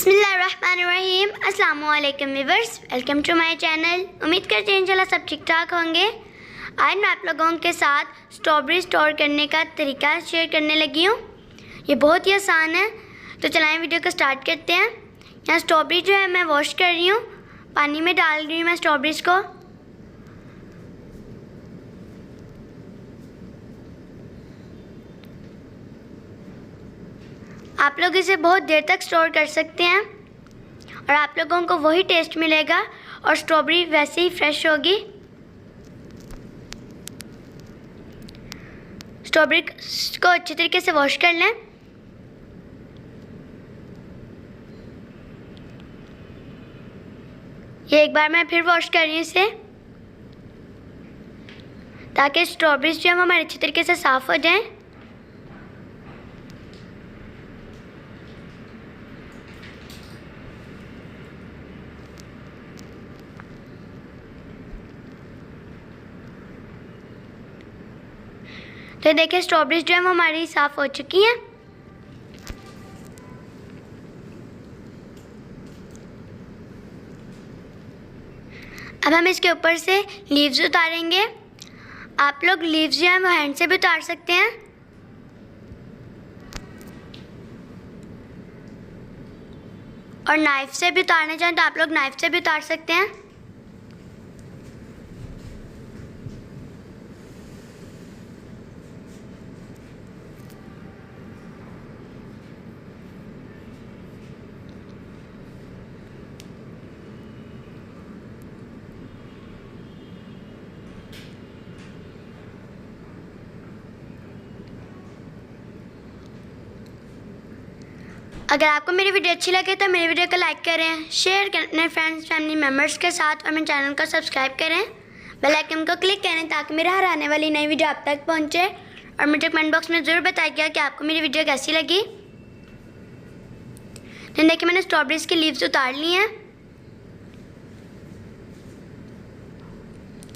बिस्मिल्लाहिर्रहमानिर्रहीम। अस्सलाम वालेकुम viewers, welcome to my channel. उम्मीद करते हैं इंशाल्लाह सब ठीक ठाक होंगे। आज मैं आप लोगों के साथ स्ट्रॉबेरी स्टोर करने का तरीका शेयर करने लगी हूँ। ये बहुत ही आसान है, तो चलाएं वीडियो को स्टार्ट करते हैं। यहाँ स्ट्रॉबेरी जो है मैं वॉश कर रही हूँ, पानी में डाल रही हूँ मैं स्ट्रॉबेरीज़ को। आप लोग इसे बहुत देर तक स्टोर कर सकते हैं और आप लोगों को वही टेस्ट मिलेगा और स्ट्रॉबेरी वैसे ही फ्रेश होगी। स्ट्रॉबेरी को अच्छे तरीके से वॉश कर लें। ये एक बार मैं फिर वॉश कर रही हूँ इसे, ताकि स्ट्रॉबेरीज जो है हमारे अच्छे तरीके से साफ़ हो जाएं। तो देखिए स्ट्रॉबेरीज जो है वो हमारी साफ़ हो चुकी हैं। अब हम इसके ऊपर से लीव्स उतारेंगे। आप लोग लीव्स जो है वो हैंड से भी उतार सकते हैं और नाइफ़ से भी उतारना चाहें तो आप लोग नाइफ़ से भी उतार सकते हैं। अगर आपको मेरी वीडियो अच्छी लगे तो मेरी वीडियो को लाइक करें, शेयर करें अपने फ्रेंड्स फैमिली मेम्बर्स के साथ और मेरे चैनल को सब्सक्राइब करें। बेल आइकन को क्लिक करें ताकि मेरे हर आने वाली नई वीडियो आप तक पहुंचे। और मुझे कमेंट बॉक्स में ज़रूर बताइएगा कि आपको मेरी वीडियो कैसी लगी। तो देखिए मैंने स्ट्रॉबेरीज़ की लीव्स उतार ली हैं।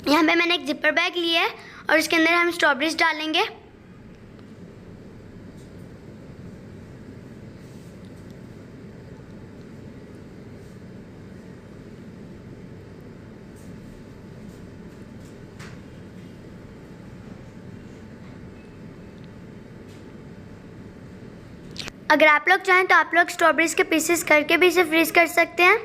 यहाँ पे मैंने एक जिपर बैग लिया है और उसके अंदर हम स्ट्रॉबेरीज़ डालेंगे। अगर आप लोग चाहें तो आप लोग स्ट्रॉबेरीज़ के पीसेस करके भी इसे फ्रीज़ कर सकते हैं।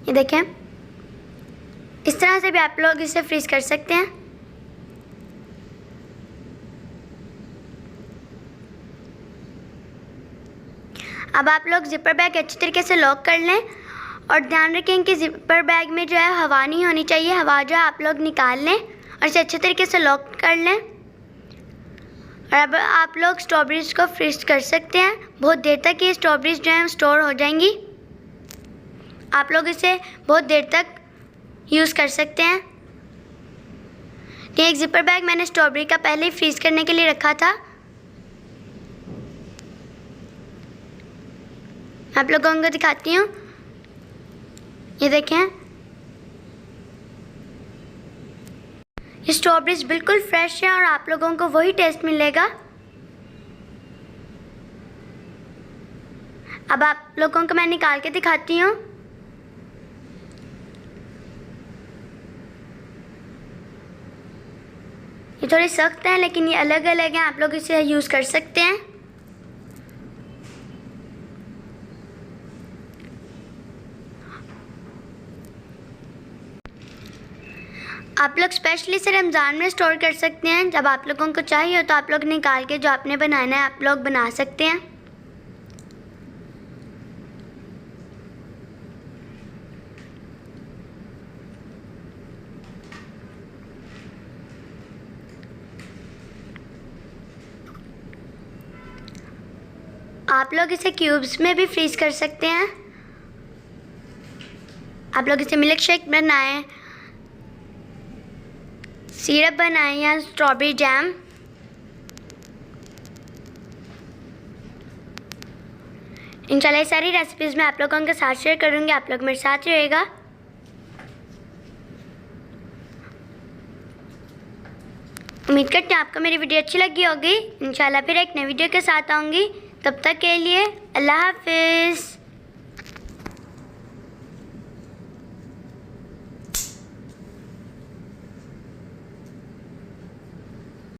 ये देखें, इस तरह से भी आप लोग इसे फ्रीज़ कर सकते हैं। अब आप लोग जिपर बैग अच्छी तरीके से लॉक कर लें और ध्यान रखें कि जिपर बैग में जो है हवा नहीं होनी चाहिए। हवा जो है आप लोग निकाल लें और इसे अच्छे तरीके से लॉक कर लें। और अब आप लोग स्ट्रॉबेरीज़ को फ्रीज कर सकते हैं। बहुत देर तक ये स्ट्रॉबेरीज़ जो है स्टोर हो जाएंगी। आप लोग इसे बहुत देर तक यूज़ कर सकते हैं। ये एक जिपर बैग मैंने स्ट्रॉबेरी का पहले ही फ्रीज़ करने के लिए रखा था। आप लोगों को दिखाती हूँ। ये देखें, ये स्ट्रॉबेरीज बिल्कुल फ्रेश है और आप लोगों को वही टेस्ट मिलेगा। अब आप लोगों को मैं निकाल के दिखाती हूँ। ये थोड़ी सख्त है लेकिन ये अलग अलग हैं, आप लोग इसे यूज़ कर सकते हैं। आप लोग स्पेशली इसे रमज़ान में स्टोर कर सकते हैं। जब आप लोगों को चाहिए तो आप लोग निकाल के जो आपने बनाना है आप लोग बना सकते हैं। आप लोग इसे क्यूब्स में भी फ्रीज कर सकते हैं। आप लोग इसे मिल्क शेक बनाएं, सिरप बनाएं या स्ट्रॉबेरी जैम। इंशाल्लाह ये सारी रेसिपीज़ मैं आप लोगों के साथ शेयर करूँगी। आप लोग मेरे साथ रहिएगा। उम्मीद करते हैं आपको मेरी वीडियो अच्छी लगी होगी। इंशाल्लाह फिर एक नई वीडियो के साथ आऊँगी। तब तक के लिए अल्लाह हाफिज़।